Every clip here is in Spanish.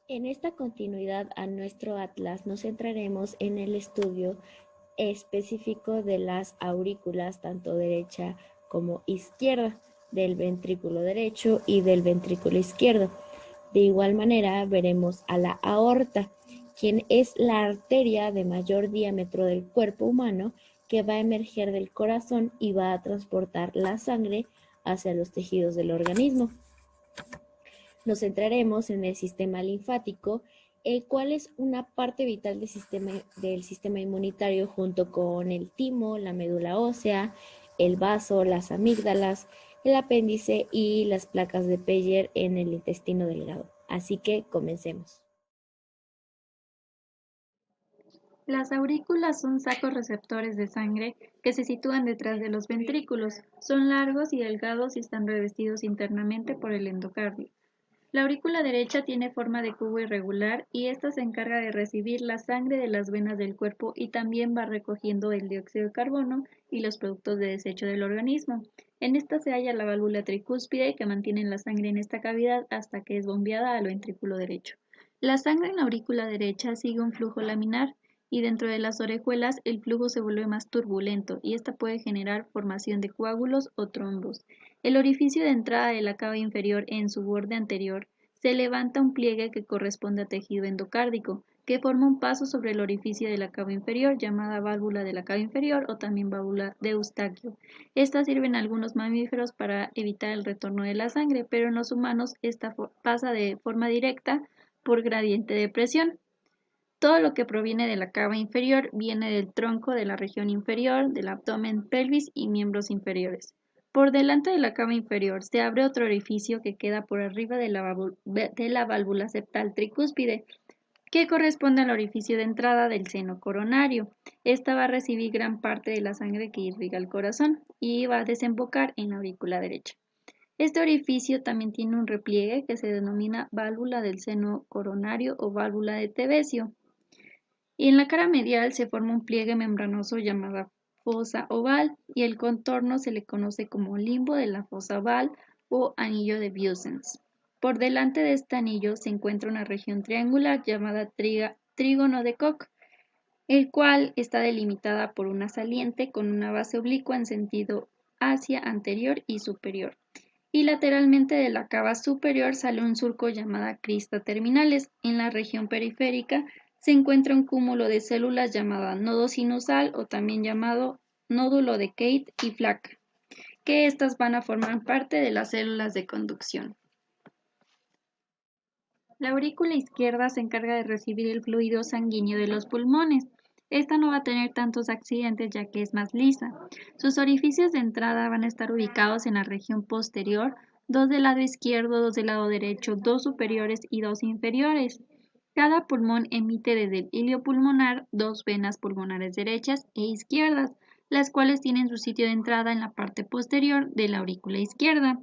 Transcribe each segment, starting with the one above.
En esta continuidad a nuestro atlas nos centraremos en el estudio específico de las aurículas tanto derecha como izquierda, del ventrículo derecho y del ventrículo izquierdo. De igual manera veremos a la aorta, quien es la arteria de mayor diámetro del cuerpo humano que va a emerger del corazón y va a transportar la sangre hacia los tejidos del organismo. Nos centraremos en el sistema linfático, el cual es una parte vital del sistema inmunitario junto con el timo, la médula ósea, el vaso, las amígdalas, el apéndice y las placas de Peyer en el intestino delgado. Así que comencemos. Las aurículas son sacos receptores de sangre que se sitúan detrás de los ventrículos. Son largos y delgados y están revestidos internamente por el endocardio. La aurícula derecha tiene forma de cubo irregular y esta se encarga de recibir la sangre de las venas del cuerpo y también va recogiendo el dióxido de carbono y los productos de desecho del organismo. En esta se halla la válvula tricúspide que mantiene la sangre en esta cavidad hasta que es bombeada al ventrículo derecho. La sangre en la aurícula derecha sigue un flujo laminar y dentro de las orejuelas el flujo se vuelve más turbulento y esta puede generar formación de coágulos o trombos. El orificio de entrada de la cava inferior en su borde anterior se levanta un pliegue que corresponde a tejido endocárdico, que forma un paso sobre el orificio de la cava inferior, llamada válvula de la cava inferior o también válvula de Eustaquio. Esta sirve en algunos mamíferos para evitar el retorno de la sangre, pero en los humanos esta pasa de forma directa por gradiente de presión. Todo lo que proviene de la cava inferior viene del tronco de la región inferior, del abdomen, pelvis y miembros inferiores. Por delante de la cava inferior se abre otro orificio que queda por arriba de la válvula septal tricúspide, que corresponde al orificio de entrada del seno coronario. Esta va a recibir gran parte de la sangre que irriga el corazón y va a desembocar en la aurícula derecha. Este orificio también tiene un repliegue que se denomina válvula del seno coronario o válvula de Tevesio. Y en la cara medial se forma un pliegue membranoso llamada fosa oval y el contorno se le conoce como limbo de la fosa oval o anillo de Busens. Por delante de este anillo se encuentra una región triangular llamada trígono de Koch, el cual está delimitada por una saliente con una base oblicua en sentido hacia anterior y superior. Y lateralmente de la cava superior sale un surco llamada crista terminales. En la región periférica se encuentra un cúmulo de células llamada nodo sinusal o también llamado nódulo de Kate y Flack, que estas van a formar parte de las células de conducción. La aurícula izquierda se encarga de recibir el fluido sanguíneo de los pulmones. Esta no va a tener tantos accidentes ya que es más lisa. Sus orificios de entrada van a estar ubicados en la región posterior, dos del lado izquierdo, dos del lado derecho, dos superiores y dos inferiores. Cada pulmón emite desde el hilio pulmonar dos venas pulmonares derechas e izquierdas, las cuales tienen su sitio de entrada en la parte posterior de la aurícula izquierda.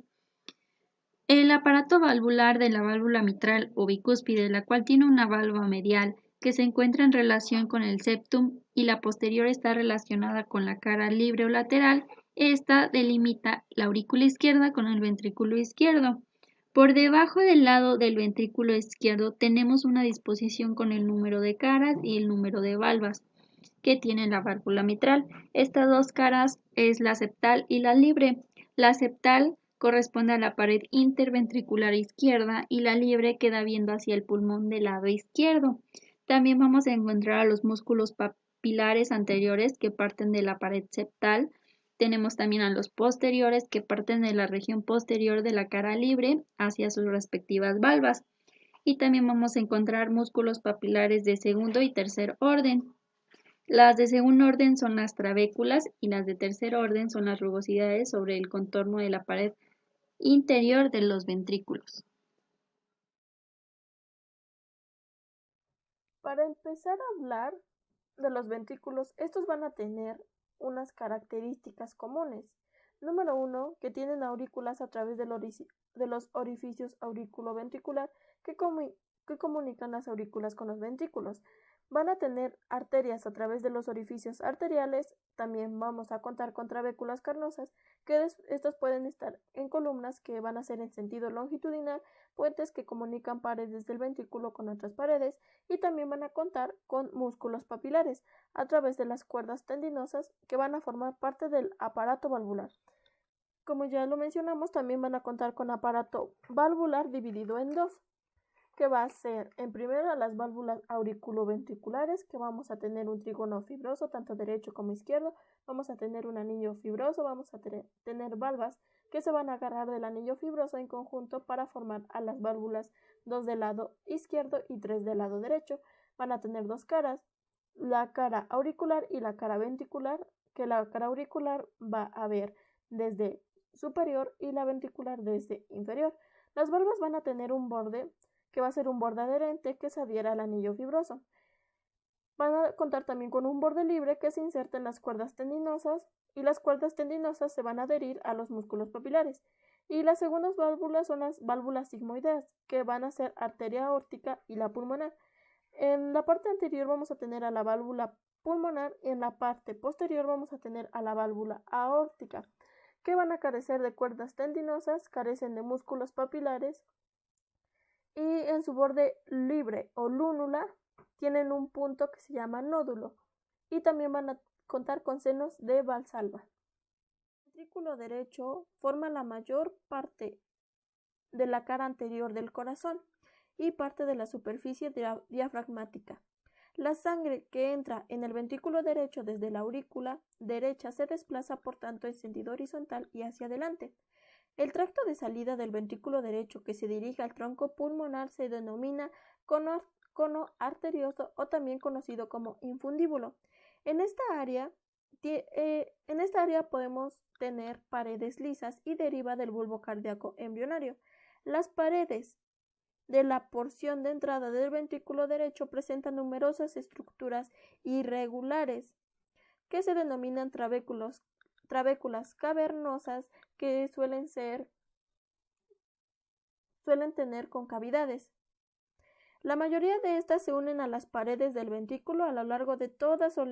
El aparato valvular de la válvula mitral o bicúspide, la cual tiene una válvula medial que se encuentra en relación con el septum y la posterior está relacionada con la cara libre o lateral, esta delimita la aurícula izquierda con el ventrículo izquierdo. Por debajo del lado del ventrículo izquierdo tenemos una disposición con el número de caras y el número de valvas que tiene la válvula mitral. Estas dos caras es la septal y la libre. La septal corresponde a la pared interventricular izquierda y la libre queda viendo hacia el pulmón del lado izquierdo. También vamos a encontrar a los músculos papilares anteriores que parten de la pared septal. Tenemos también a los posteriores que parten de la región posterior de la cara libre hacia sus respectivas valvas. Y también vamos a encontrar músculos papilares de segundo y tercer orden. Las de segundo orden son las trabéculas y las de tercer orden son las rugosidades sobre el contorno de la pared interior de los ventrículos. Para empezar a hablar de los ventrículos, estos van a tener unas características comunes. Número 1, que tienen aurículas a través de los orificios auriculoventricular que comunican las aurículas con los ventrículos. Van a tener arterias a través de los orificios arteriales, también vamos a contar con trabéculas carnosas que estos pueden estar en columnas que van a ser en sentido longitudinal, puentes que comunican paredes del ventrículo con otras paredes, y también van a contar con músculos papilares a través de las cuerdas tendinosas que van a formar parte del aparato valvular. Como ya lo mencionamos, también van a contar con aparato valvular dividido en dos, que va a ser en primera las válvulas auriculoventriculares, que vamos a tener un trígono fibroso, tanto derecho como izquierdo, vamos a tener un anillo fibroso, vamos a tener valvas que se van a agarrar del anillo fibroso en conjunto para formar a las válvulas, 2 del lado izquierdo y 3 del lado derecho. Van a tener dos caras, la cara auricular y la cara ventricular, que la cara auricular va a ver desde superior y la ventricular desde inferior. Las valvas van a tener un borde que va a ser un borde adherente que se adhiera al anillo fibroso. Van a contar también con un borde libre que se inserta en las cuerdas tendinosas, y las cuerdas tendinosas se van a adherir a los músculos papilares. Y las segundas válvulas son las válvulas sigmoideas, que van a ser arteria aórtica y la pulmonar. En la parte anterior vamos a tener a la válvula pulmonar y en la parte posterior vamos a tener a la válvula aórtica, que van a carecer de cuerdas tendinosas, carecen de músculos papilares, y en su borde libre o lúnula tienen un punto que se llama nódulo, y también van a contar con senos de Valsalva. El ventrículo derecho forma la mayor parte de la cara anterior del corazón y parte de la superficie diafragmática. La sangre que entra en el ventrículo derecho desde la aurícula derecha se desplaza por tanto en sentido horizontal y hacia adelante. El tracto de salida del ventrículo derecho que se dirige al tronco pulmonar se denomina cono arterioso, o también conocido como infundíbulo. En esta área podemos tener paredes lisas y deriva del bulbo cardíaco embrionario. Las paredes de la porción de entrada del ventrículo derecho presentan numerosas estructuras irregulares que se denominan trabéculas cavernosas, que suelen tener concavidades. La mayoría de estas se unen a las paredes del ventrículo a lo largo de toda su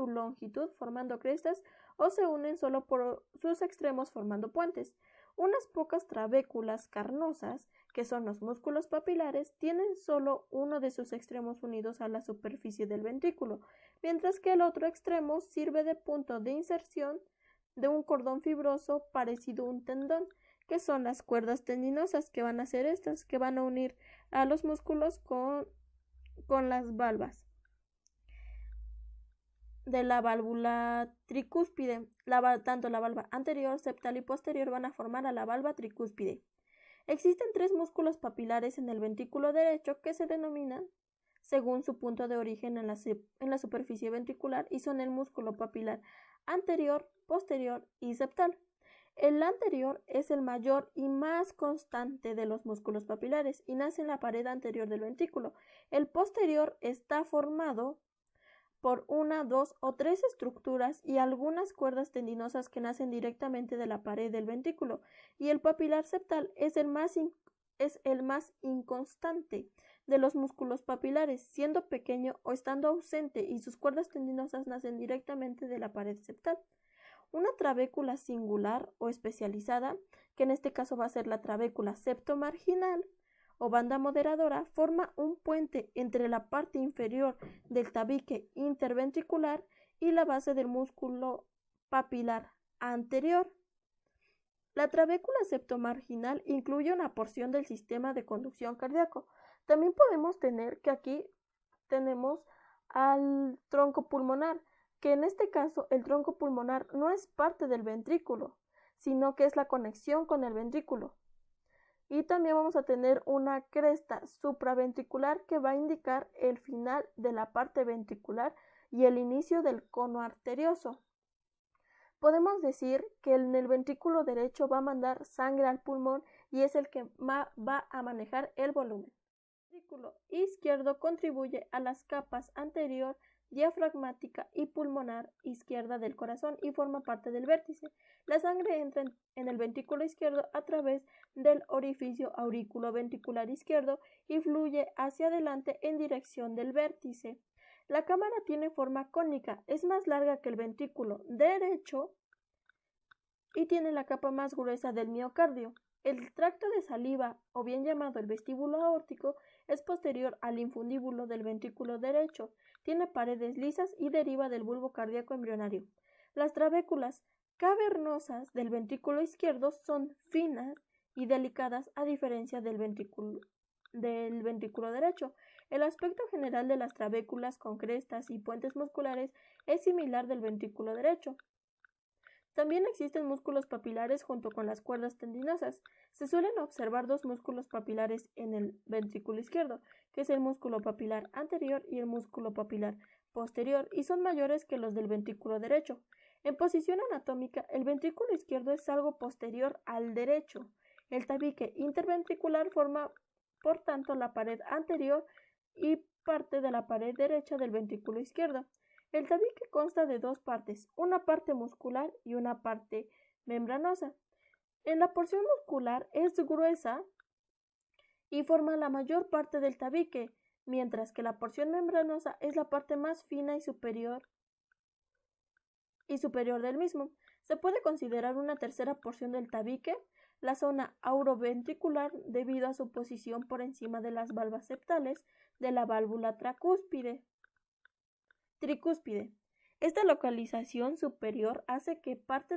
longitud formando crestas, o se unen solo por sus extremos formando puentes. Unas pocas trabéculas carnosas, que son los músculos papilares, tienen solo uno de sus extremos unidos a la superficie del ventrículo, mientras que el otro extremo sirve de punto de inserción de un cordón fibroso parecido a un tendón, que son las cuerdas tendinosas, que van a ser estas, que van a unir a los músculos con las valvas de la válvula tricúspide. Tanto la valva anterior, septal y posterior van a formar a la valva tricúspide. Existen 3 músculos papilares en el ventrículo derecho que se denominan según su punto de origen en la superficie ventricular, y son el músculo papilar anterior, posterior y septal. El anterior es el mayor y más constante de los músculos papilares y nace en la pared anterior del ventrículo. El posterior está formado por 1, 2 o 3 estructuras y algunas cuerdas tendinosas que nacen directamente de la pared del ventrículo, y el papilar septal es el más inconstante de los músculos papilares, siendo pequeño o estando ausente, y sus cuerdas tendinosas nacen directamente de la pared septal. Una trabécula singular o especializada, que en este caso va a ser la trabécula septomarginal o banda moderadora, forma un puente entre la parte inferior del tabique interventricular y la base del músculo papilar anterior. La trabécula septomarginal incluye una porción del sistema de conducción cardíaco. También podemos tener que aquí tenemos al tronco pulmonar, que en este caso el tronco pulmonar no es parte del ventrículo, sino que es la conexión con el ventrículo. Y también vamos a tener una cresta supraventricular que va a indicar el final de la parte ventricular y el inicio del cono arterioso. Podemos decir que en el ventrículo derecho va a mandar sangre al pulmón y es el que va a manejar el volumen. El ventrículo izquierdo contribuye a las capas anterior, diafragmática y pulmonar izquierda del corazón y forma parte del vértice. La sangre entra en el ventrículo izquierdo a través del orificio auriculoventricular izquierdo y fluye hacia adelante en dirección del vértice. La cámara tiene forma cónica, es más larga que el ventrículo derecho y tiene la capa más gruesa del miocardio. El tracto de saliva, o bien llamado el vestíbulo aórtico, es posterior al infundíbulo del ventrículo derecho, tiene paredes lisas y deriva del bulbo cardíaco embrionario. Las trabéculas cavernosas del ventrículo izquierdo son finas y delicadas a diferencia del ventrículo derecho. El aspecto general de las trabéculas con crestas y puentes musculares es similar del ventrículo derecho. También existen músculos papilares junto con las cuerdas tendinosas. Se suelen observar dos músculos papilares en el ventrículo izquierdo, que es el músculo papilar anterior y el músculo papilar posterior, y son mayores que los del ventrículo derecho. En posición anatómica, el ventrículo izquierdo es algo posterior al derecho. El tabique interventricular forma, por tanto, la pared anterior y parte de la pared derecha del ventrículo izquierdo. El tabique consta de dos partes, una parte muscular y una parte membranosa. En la porción muscular es gruesa y forma la mayor parte del tabique, mientras que la porción membranosa es la parte más fina y superior del mismo. Se puede considerar una tercera porción del tabique, la zona auroventricular, debido a su posición por encima de las valvas septales de la válvula tricúspide. Esta localización superior hace que parte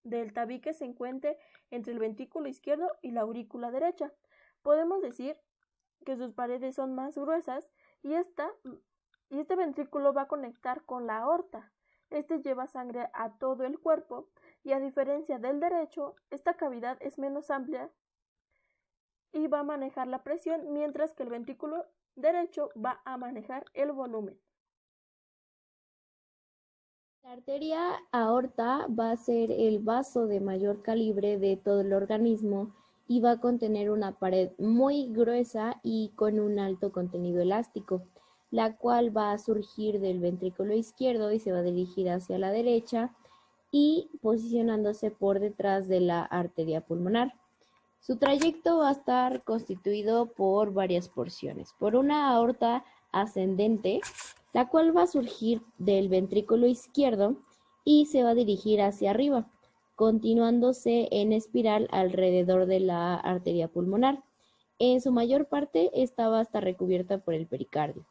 del tabique se encuentre entre el ventrículo izquierdo y la aurícula derecha. Podemos decir que sus paredes son más gruesas y este ventrículo va a conectar con la aorta. Este lleva sangre a todo el cuerpo y, a diferencia del derecho, esta cavidad es menos amplia y va a manejar la presión, mientras que el ventrículo derecho va a manejar el volumen. La arteria aorta va a ser el vaso de mayor calibre de todo el organismo y va a contener una pared muy gruesa y con un alto contenido elástico, la cual va a surgir del ventrículo izquierdo y se va a dirigir hacia la derecha y posicionándose por detrás de la arteria pulmonar. Su trayecto va a estar constituido por varias porciones. Por una aorta ascendente, la cual va a surgir del ventrículo izquierdo y se va a dirigir hacia arriba, continuándose en espiral alrededor de la arteria pulmonar. En su mayor parte, esta va a estar recubierta por el pericardio.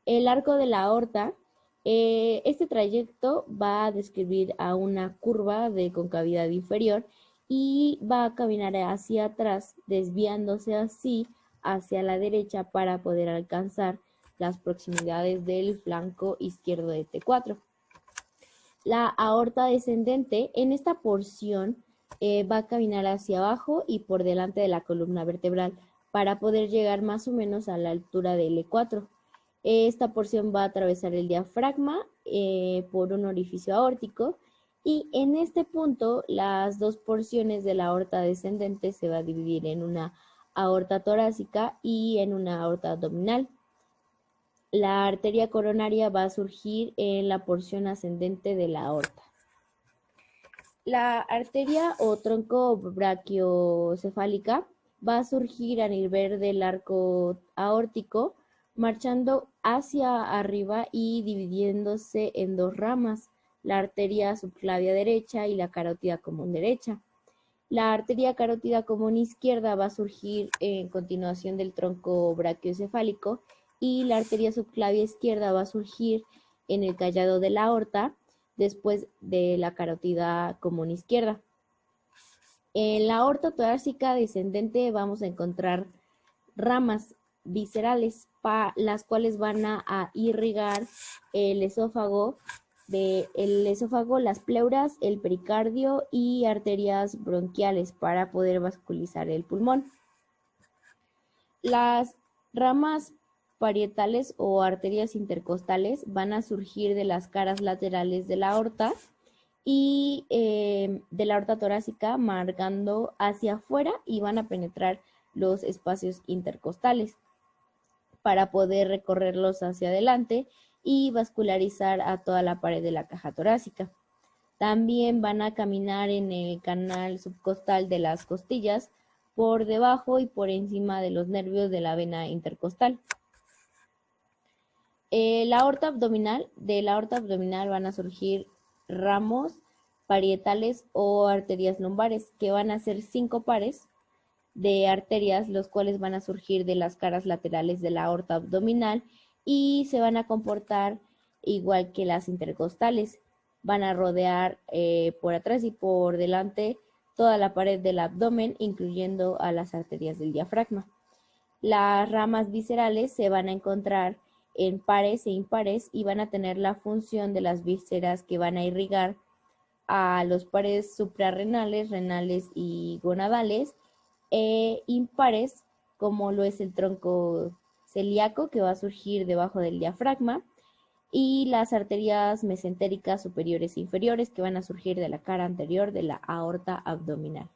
El arco de la aorta, este trayecto va a describir a una curva de concavidad inferior y va a caminar hacia atrás, desviándose así hacia la derecha para poder alcanzar las proximidades del flanco izquierdo de T4. La aorta descendente, en esta porción, va a caminar hacia abajo y por delante de la columna vertebral para poder llegar más o menos a la altura del L4. Esta porción va a atravesar el diafragma por un orificio aórtico y en este punto las dos porciones de la aorta descendente se va a dividir en una aorta torácica y en una aorta abdominal. La arteria coronaria va a surgir en la porción ascendente de la aorta. La arteria o tronco brachiocefálica va a surgir a nivel del arco aórtico, marchando hacia arriba y dividiéndose en dos ramas, la arteria subclavia derecha y la carótida común derecha. La arteria carótida común izquierda va a surgir en continuación del tronco brachiocefálico y la arteria subclavia izquierda va a surgir en el callado de la aorta después de la carótida común izquierda. En la aorta torácica descendente vamos a encontrar ramas viscerales, las cuales van a irrigar el esófago, las pleuras, el pericardio y arterias bronquiales para poder vascularizar el pulmón. Las ramas parietales o arterias intercostales van a surgir de las caras laterales de la aorta y de la aorta torácica, marcando hacia afuera, y van a penetrar los espacios intercostales para poder recorrerlos hacia adelante y vascularizar a toda la pared de la caja torácica. También van a caminar en el canal subcostal de las costillas, por debajo y por encima de los nervios de la vena intercostal. De la aorta abdominal van a surgir ramos parietales o arterias lumbares, que van a ser 5 pares de arterias, los cuales van a surgir de las caras laterales de la aorta abdominal y se van a comportar igual que las intercostales. Van a rodear por atrás y por delante toda la pared del abdomen, incluyendo a las arterias del diafragma. Las ramas viscerales se van a encontrar en pares e impares y van a tener la función de las vísceras que van a irrigar a los pares suprarrenales, renales y gonadales, e impares, como lo es el tronco celíaco que va a surgir debajo del diafragma, y las arterias mesentéricas superiores e inferiores que van a surgir de la cara anterior de la aorta abdominal.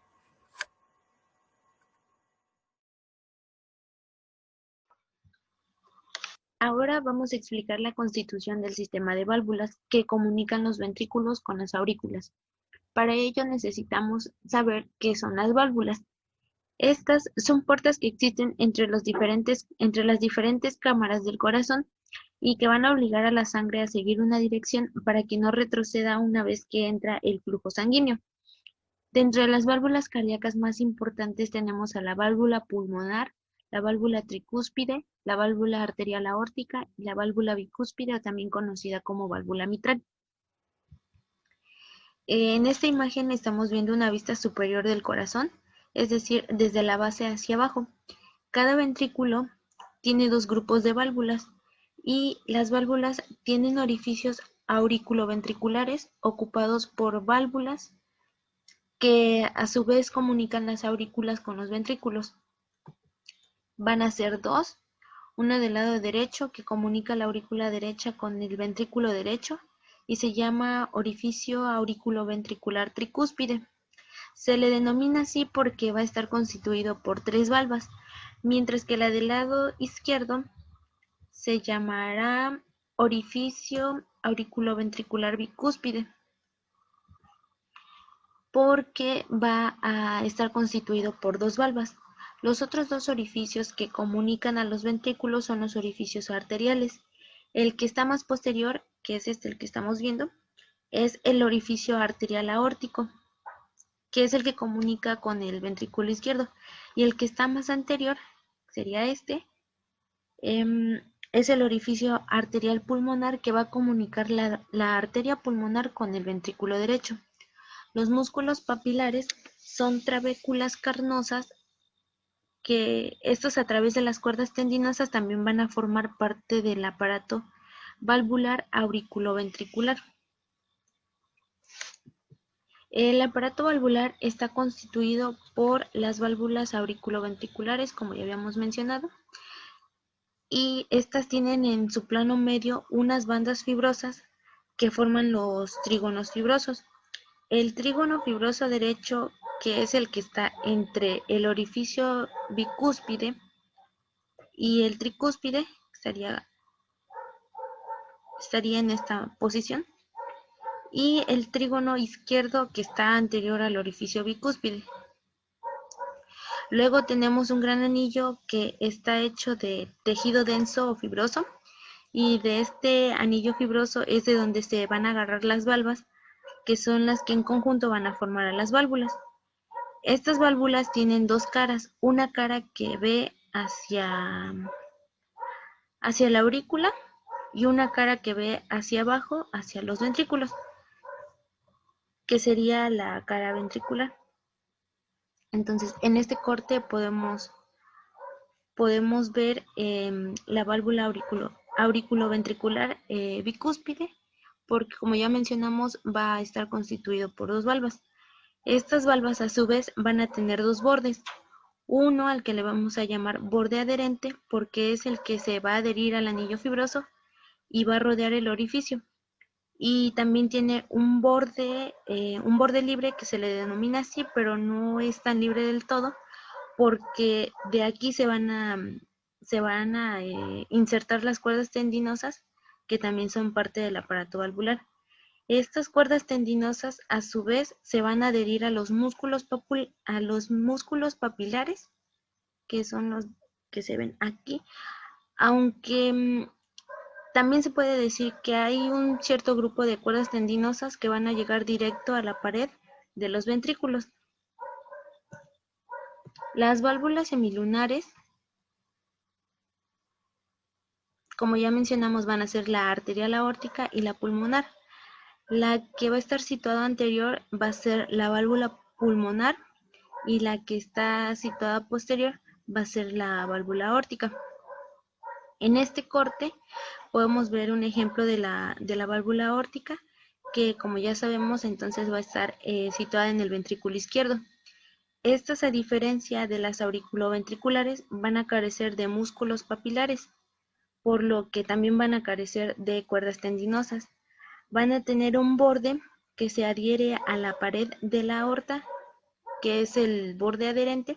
Ahora vamos a explicar la constitución del sistema de válvulas que comunican los ventrículos con las aurículas. Para ello necesitamos saber qué son las válvulas. Estas son puertas que existen entre las diferentes cámaras del corazón y que van a obligar a la sangre a seguir una dirección para que no retroceda una vez que entra el flujo sanguíneo. Dentro de las válvulas cardíacas más importantes tenemos a la válvula pulmonar, la válvula tricúspide, la válvula arterial aórtica y la válvula bicúspide, también conocida como válvula mitral. En esta imagen estamos viendo una vista superior del corazón, es decir, desde la base hacia abajo. Cada ventrículo tiene 2 grupos de válvulas y las válvulas tienen orificios auriculoventriculares ocupados por válvulas que a su vez comunican las aurículas con los ventrículos. Van a ser 2, una del lado derecho que comunica la aurícula derecha con el ventrículo derecho y se llama orificio auriculoventricular tricúspide. Se le denomina así porque va a estar constituido por 3 valvas, mientras que la del lado izquierdo se llamará orificio auriculoventricular bicúspide, porque va a estar constituido por 2 valvas. Los otros 2 orificios que comunican a los ventrículos son los orificios arteriales. El que está más posterior, que es el que estamos viendo, es el orificio arterial aórtico, que es el que comunica con el ventrículo izquierdo. Y el que está más anterior, sería es el orificio arterial pulmonar, que va a comunicar la arteria pulmonar con el ventrículo derecho. Los músculos papilares son trabéculas carnosas que estos a través de las cuerdas tendinosas también van a formar parte del aparato valvular auriculoventricular. El aparato valvular está constituido por las válvulas auriculoventriculares, como ya habíamos mencionado, y estas tienen en su plano medio unas bandas fibrosas que forman los trígonos fibrosos. El trígono fibroso derecho, que es el que está entre el orificio bicúspide y el tricúspide, estaría en esta posición, y el trígono izquierdo, que está anterior al orificio bicúspide. Luego tenemos un gran anillo que está hecho de tejido denso o fibroso, y de este anillo fibroso es de donde se van a agarrar las valvas, que son las que en conjunto van a formar a las válvulas. Estas válvulas tienen 2 caras, una cara que ve hacia la aurícula y una cara que ve hacia abajo, hacia los ventrículos, que sería la cara ventricular. Entonces, en este corte podemos ver la válvula auriculoventricular bicúspide, porque como ya mencionamos va a estar constituido por 2 valvas. Estas valvas a su vez van a tener 2 bordes, uno al que le vamos a llamar borde adherente porque es el que se va a adherir al anillo fibroso y va a rodear el orificio, y también tiene un borde libre que se le denomina así, pero no es tan libre del todo porque de aquí se van a insertar las cuerdas tendinosas, que también son parte del aparato valvular. Estas cuerdas tendinosas a su vez se van a adherir a los músculos papilares, que son los que se ven aquí, aunque También se puede decir que hay un cierto grupo de cuerdas tendinosas que van a llegar directo a la pared de los ventrículos. Las válvulas semilunares, como ya mencionamos, van a ser la arterial aórtica y la pulmonar. La que va a estar situada anterior va a ser la válvula pulmonar y la que está situada posterior va a ser la válvula aórtica. En este corte podemos ver un ejemplo de la válvula aórtica que, como ya sabemos, entonces va a estar situada en el ventrículo izquierdo. Estas, a diferencia de las auriculoventriculares, van a carecer de músculos papilares, por lo que también van a carecer de cuerdas tendinosas. Van a tener un borde que se adhiere a la pared de la aorta, que es el borde adherente,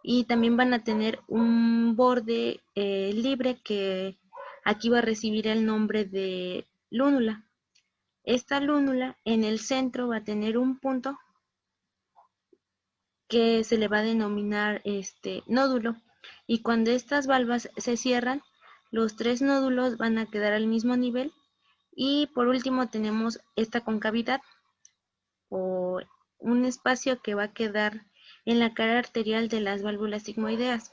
y también van a tener un borde libre que aquí va a recibir el nombre de lúnula. Esta lúnula en el centro va a tener un punto que se le va a denominar nódulo, y cuando estas valvas se cierran, los 3 nódulos van a quedar al mismo nivel. Y por último tenemos esta concavidad o un espacio que va a quedar en la cara arterial de las válvulas sigmoideas.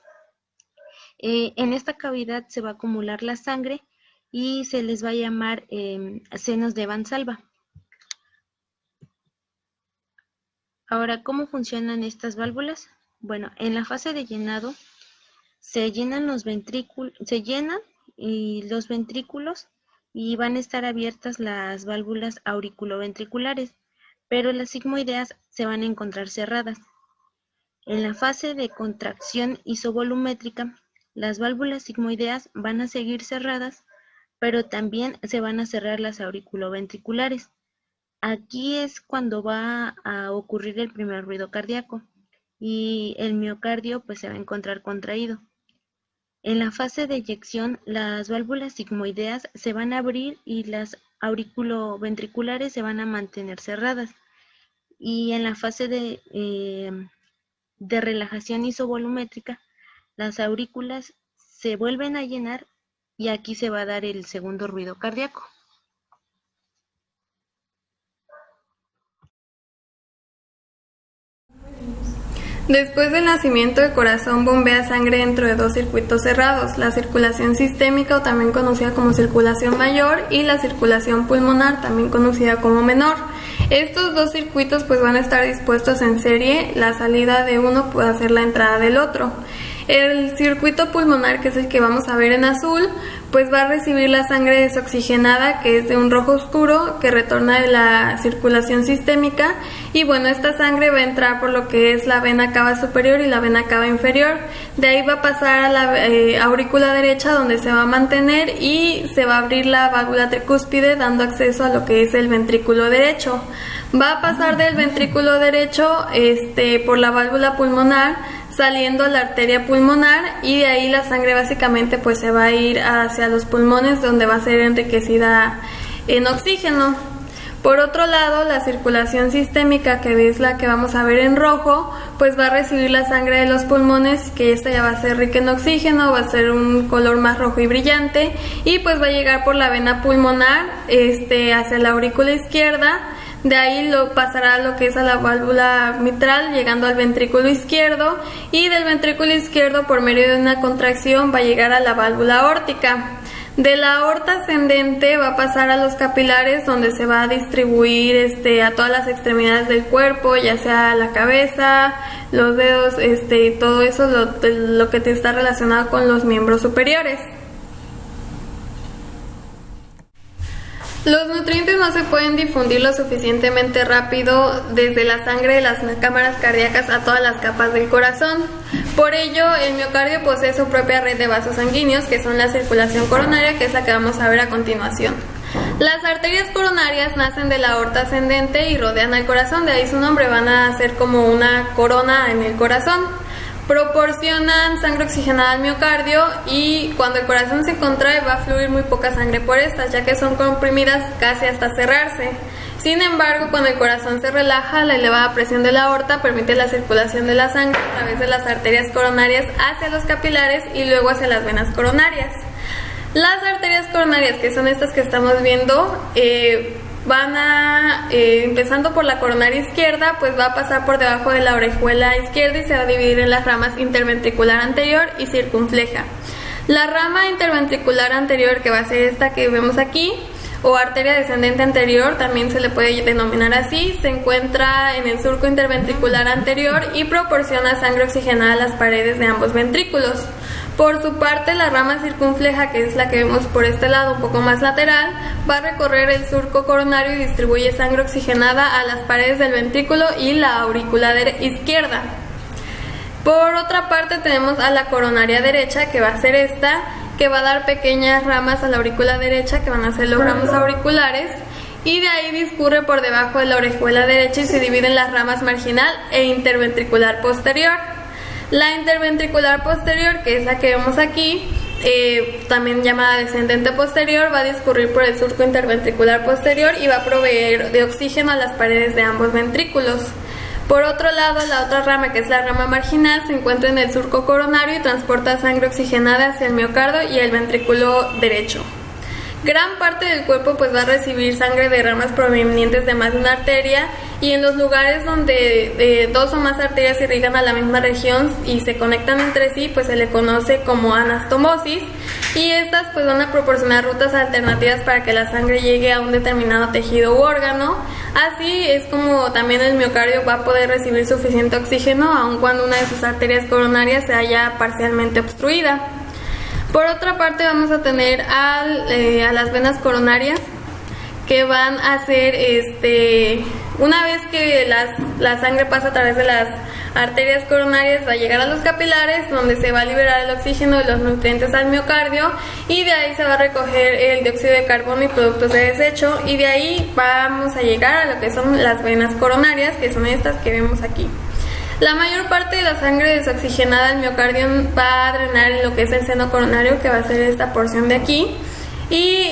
En esta cavidad se va a acumular la sangre y se les va a llamar senos de Valsalva. Ahora, ¿cómo funcionan estas válvulas? Bueno, en la fase de llenado se llenan los ventrículos, y van a estar abiertas las válvulas auriculoventriculares, pero las sigmoideas se van a encontrar cerradas. En la fase de contracción isovolumétrica, las válvulas sigmoideas van a seguir cerradas, pero también se van a cerrar las auriculoventriculares. Aquí es cuando va a ocurrir el primer ruido cardíaco y el miocardio pues se va a encontrar contraído. En la fase de eyección, las válvulas sigmoideas se van a abrir y las auriculoventriculares se van a mantener cerradas. Y en la fase de relajación isovolumétrica, las aurículas se vuelven a llenar y aquí se va a dar el segundo ruido cardíaco. Después del nacimiento, el corazón bombea sangre dentro de 2 circuitos cerrados, la circulación sistémica, o también conocida como circulación mayor, y la circulación pulmonar, también conocida como menor. Estos 2 circuitos pues van a estar dispuestos en serie, la salida de uno puede ser la entrada del otro. El circuito pulmonar, que es el que vamos a ver en azul, pues va a recibir la sangre desoxigenada, que es de un rojo oscuro, que retorna de la circulación sistémica, y bueno, esta sangre va a entrar por lo que es la vena cava superior y la vena cava inferior. De ahí va a pasar a la aurícula derecha, donde se va a mantener y se va a abrir la válvula tricúspide, dando acceso a lo que es el ventrículo derecho. Va a pasar del ventrículo derecho por la válvula pulmonar, saliendo a la arteria pulmonar, y de ahí la sangre básicamente pues se va a ir hacia los pulmones, donde va a ser enriquecida en oxígeno. Por otro lado, la circulación sistémica, que es la que vamos a ver en rojo, pues va a recibir la sangre de los pulmones, que esta ya va a ser rica en oxígeno, va a ser un color más rojo y brillante, y pues va a llegar por la vena pulmonar hacia la aurícula izquierda. De ahí lo pasará a lo que es a la válvula mitral, llegando al ventrículo izquierdo, y del ventrículo izquierdo, por medio de una contracción, va a llegar a la válvula aórtica. De la aorta ascendente va a pasar a los capilares, donde se va a distribuir a todas las extremidades del cuerpo, ya sea la cabeza, los dedos, y todo eso, lo que está relacionado con los miembros superiores. Los nutrientes no se pueden difundir lo suficientemente rápido desde la sangre de las cámaras cardíacas a todas las capas del corazón. Por ello, el miocardio posee su propia red de vasos sanguíneos, que son la circulación coronaria, que es la que vamos a ver a continuación. Las arterias coronarias nacen de la aorta ascendente y rodean al corazón, de ahí su nombre, van a ser como una corona en el corazón. Proporcionan sangre oxigenada al miocardio, y cuando el corazón se contrae va a fluir muy poca sangre por estas, ya que son comprimidas casi hasta cerrarse. Sin embargo, cuando el corazón se relaja, la elevada presión de la aorta permite la circulación de la sangre a través de las arterias coronarias hacia los capilares y luego hacia las venas coronarias. Las arterias coronarias, que son estas que estamos viendo, van a, empezando por la coronaria izquierda, pues va a pasar por debajo de la orejuela izquierda y se va a dividir en las ramas interventricular anterior y circunfleja. La rama interventricular anterior, que va a ser esta que vemos aquí, o arteria descendente anterior, también se le puede denominar así, se encuentra en el surco interventricular anterior y proporciona sangre oxigenada a las paredes de ambos ventrículos. Por su parte, la rama circunfleja, que es la que vemos por este lado, un poco más lateral, va a recorrer el surco coronario y distribuye sangre oxigenada a las paredes del ventrículo y la aurícula izquierda. Por otra parte, tenemos a la coronaria derecha, que va a ser esta, que va a dar pequeñas ramas a la aurícula derecha, que van a ser los ramos auriculares, y de ahí discurre por debajo de la orejuela derecha y se divide en las ramas marginal e interventricular posterior. La interventricular posterior, que es la que vemos aquí, también llamada descendente posterior, va a discurrir por el surco interventricular posterior y va a proveer de oxígeno a las paredes de ambos ventrículos. Por otro lado, la otra rama, que es la rama marginal, se encuentra en el surco coronario y transporta sangre oxigenada hacia el miocardio y el ventrículo derecho. Gran parte del cuerpo pues va a recibir sangre de ramas provenientes de más de una arteria, y en los lugares donde dos o más arterias irrigan a la misma región y se conectan entre sí, pues se le conoce como anastomosis, y estas pues van a proporcionar rutas alternativas para que la sangre llegue a un determinado tejido u órgano. Así es como también el miocardio va a poder recibir suficiente oxígeno aun cuando una de sus arterias coronarias se haya parcialmente obstruida. Por otra parte, vamos a tener a las venas coronarias, que van a ser, una vez que la sangre pasa a través de las arterias coronarias, va a llegar a los capilares, donde se va a liberar el oxígeno y los nutrientes al miocardio, y de ahí se va a recoger el dióxido de carbono y productos de desecho, y de ahí vamos a llegar a lo que son las venas coronarias, que son estas que vemos aquí. La mayor parte de la sangre desoxigenada al miocardio va a drenar en lo que es el seno coronario, que va a ser esta porción de aquí, y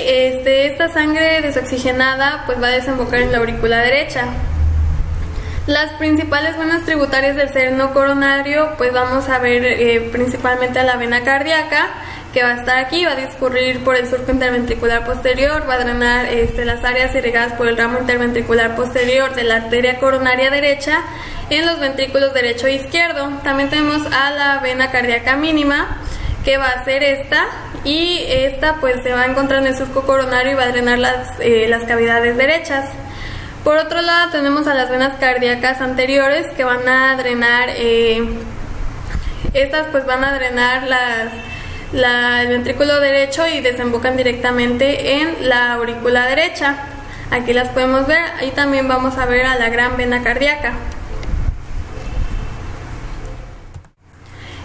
esta sangre desoxigenada pues va a desembocar en la aurícula derecha. Las principales venas tributarias del seno coronario, pues vamos a ver principalmente a la vena cardíaca, que va a estar aquí, va a discurrir por el surco interventricular posterior, va a drenar las áreas irrigadas por el ramo interventricular posterior de la arteria coronaria derecha en los ventrículos derecho e izquierdo. También tenemos a la vena cardíaca mínima, que va a ser esta, y esta pues se va a encontrar en el surco coronario y va a drenar las cavidades derechas. Por otro lado, tenemos a las venas cardíacas anteriores, que van a drenar, estas pues van a drenar el ventrículo derecho y desembocan directamente en la aurícula derecha. Aquí las podemos ver, y también vamos a ver a la gran vena cardíaca.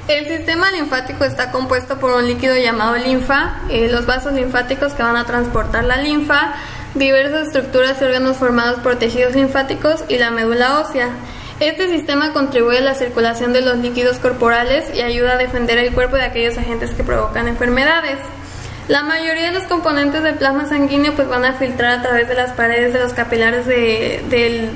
El sistema linfático está compuesto por un líquido llamado linfa, los vasos linfáticos que van a transportar la linfa, diversas estructuras y órganos formados por tejidos linfáticos y la médula ósea. Este sistema contribuye a la circulación de los líquidos corporales y ayuda a defender el cuerpo de aquellos agentes que provocan enfermedades. La mayoría de los componentes del plasma sanguíneo pues van a filtrar a través de las paredes de los capilares del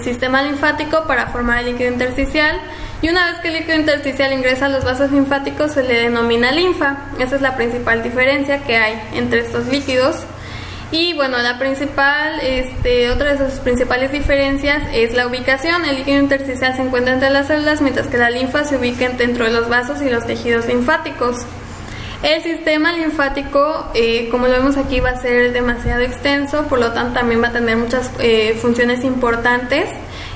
sistema linfático para formar el líquido intersticial, y una vez que el líquido intersticial ingresa a los vasos linfáticos se le denomina linfa. Esa es la principal diferencia que hay entre estos líquidos. Y bueno, la principal, otra de sus principales diferencias es la ubicación. El líquido intersticial se encuentra entre las células, mientras que la linfa se ubica dentro de los vasos y los tejidos linfáticos. El sistema linfático, como lo vemos aquí, va a ser demasiado extenso, por lo tanto también va a tener muchas funciones importantes,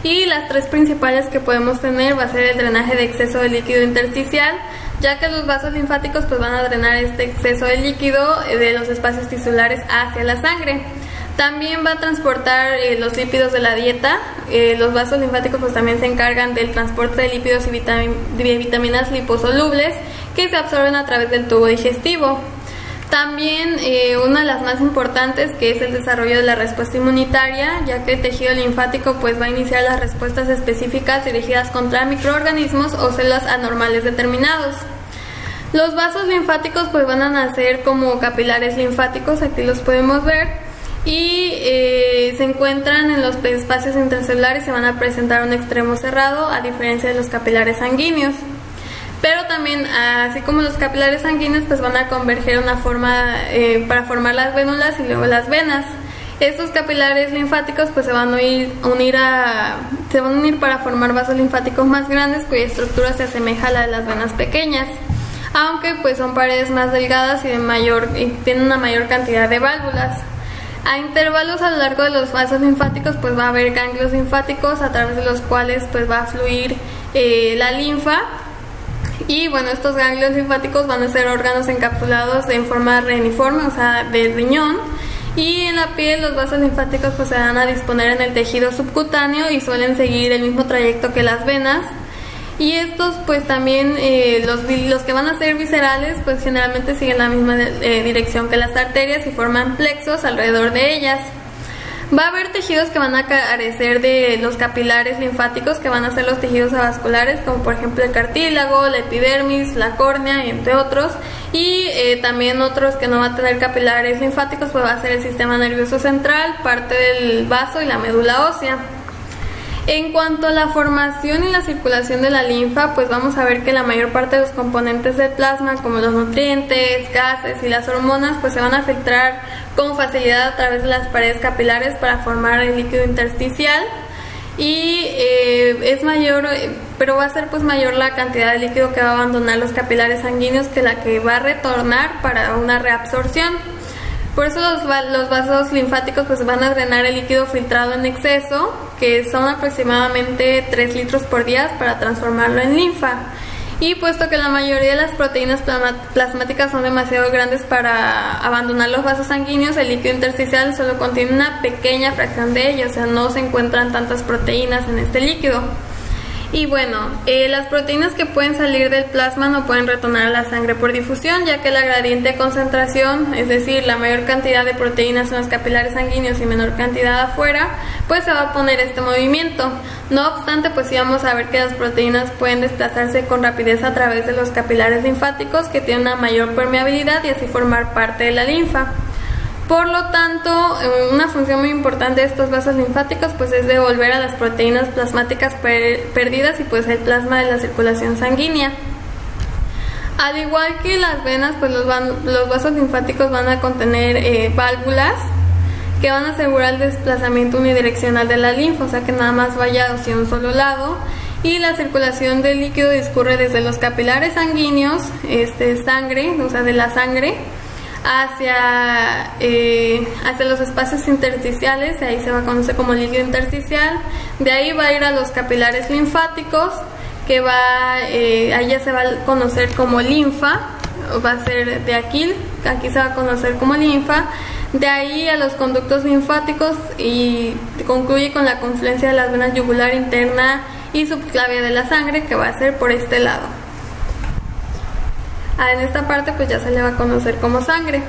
y las tres principales que podemos tener va a ser el drenaje de exceso de líquido intersticial, ya que los vasos linfáticos pues van a drenar este exceso de líquido de los espacios tisulares hacia la sangre. También va a transportar los lípidos de la dieta. Los vasos linfáticos pues también se encargan del transporte de lípidos y vitaminas liposolubles que se absorben a través del tubo digestivo. También una de las más importantes, que es el desarrollo de la respuesta inmunitaria, ya que el tejido linfático pues va a iniciar las respuestas específicas dirigidas contra microorganismos o células anormales determinados. Los vasos linfáticos pues van a nacer como capilares linfáticos, aquí los podemos ver, y se encuentran en los espacios intracelulares y se van a presentar un extremo cerrado, a diferencia de los capilares sanguíneos. Pero también, así como los capilares sanguíneos, pues van a converger una forma para formar las vénulas y luego las venas. Estos capilares linfáticos pues se van a unir para formar vasos linfáticos más grandes, cuya estructura se asemeja a la de las venas pequeñas, aunque pues son paredes más delgadas y tienen una mayor cantidad de válvulas. A intervalos a lo largo de los vasos linfáticos pues va a haber ganglios linfáticos a través de los cuales pues va a fluir la linfa. Y bueno, estos ganglios linfáticos van a ser órganos encapsulados en forma reniforme, o sea, de riñón. Y en la piel los vasos linfáticos pues se van a disponer en el tejido subcutáneo y suelen seguir el mismo trayecto que las venas. Y estos pues también, los que van a ser viscerales pues generalmente siguen la misma dirección que las arterias y forman plexos alrededor de ellas. Va a haber tejidos que van a carecer de los capilares linfáticos, que van a ser los tejidos avasculares, como por ejemplo el cartílago, la epidermis, la córnea, entre otros. Y también otros que no van a tener capilares linfáticos, pues va a ser el sistema nervioso central, parte del vaso y la médula ósea. En cuanto a la formación y la circulación de la linfa, pues vamos a ver que la mayor parte de los componentes del plasma, como los nutrientes, gases y las hormonas, pues se van a filtrar con facilidad a través de las paredes capilares para formar el líquido intersticial. Y pero va a ser pues mayor la cantidad de líquido que va a abandonar los capilares sanguíneos que la que va a retornar para una reabsorción. Por eso los vasos linfáticos pues van a drenar el líquido filtrado en exceso, que son aproximadamente 3 litros por día, para transformarlo en linfa. Y puesto que la mayoría de las proteínas plasmáticas son demasiado grandes para abandonar los vasos sanguíneos, el líquido intersticial solo contiene una pequeña fracción de ellos, o sea, no se encuentran tantas proteínas en este líquido. Y bueno, las proteínas que pueden salir del plasma no pueden retornar a la sangre por difusión, ya que la gradiente de concentración, es decir, la mayor cantidad de proteínas en los capilares sanguíneos y menor cantidad afuera, pues se va a poner este movimiento. No obstante, pues sí vamos a ver que las proteínas pueden desplazarse con rapidez a través de los capilares linfáticos, que tienen una mayor permeabilidad, y así formar parte de la linfa. Por lo tanto, una función muy importante de estos vasos linfáticos pues es devolver a las proteínas plasmáticas perdidas y pues el plasma de la circulación sanguínea. Al igual que las venas, pues los vasos linfáticos van a contener válvulas que van a asegurar el desplazamiento unidireccional de la linfa, o sea que nada más vaya hacia un solo lado. Y la circulación del líquido discurre desde los capilares sanguíneos, sangre, o sea de la sangre, hacia los espacios intersticiales, ahí se va a conocer como líquido intersticial. De ahí va a ir a los capilares linfáticos, que ahí ya se va a conocer como linfa, va a ser de aquí se va a conocer como linfa. De ahí a los conductos linfáticos y concluye con la confluencia de las venas yugular interna y subclavia de la sangre, que va a ser por este lado. En esta parte pues ya se le va a conocer como sangre.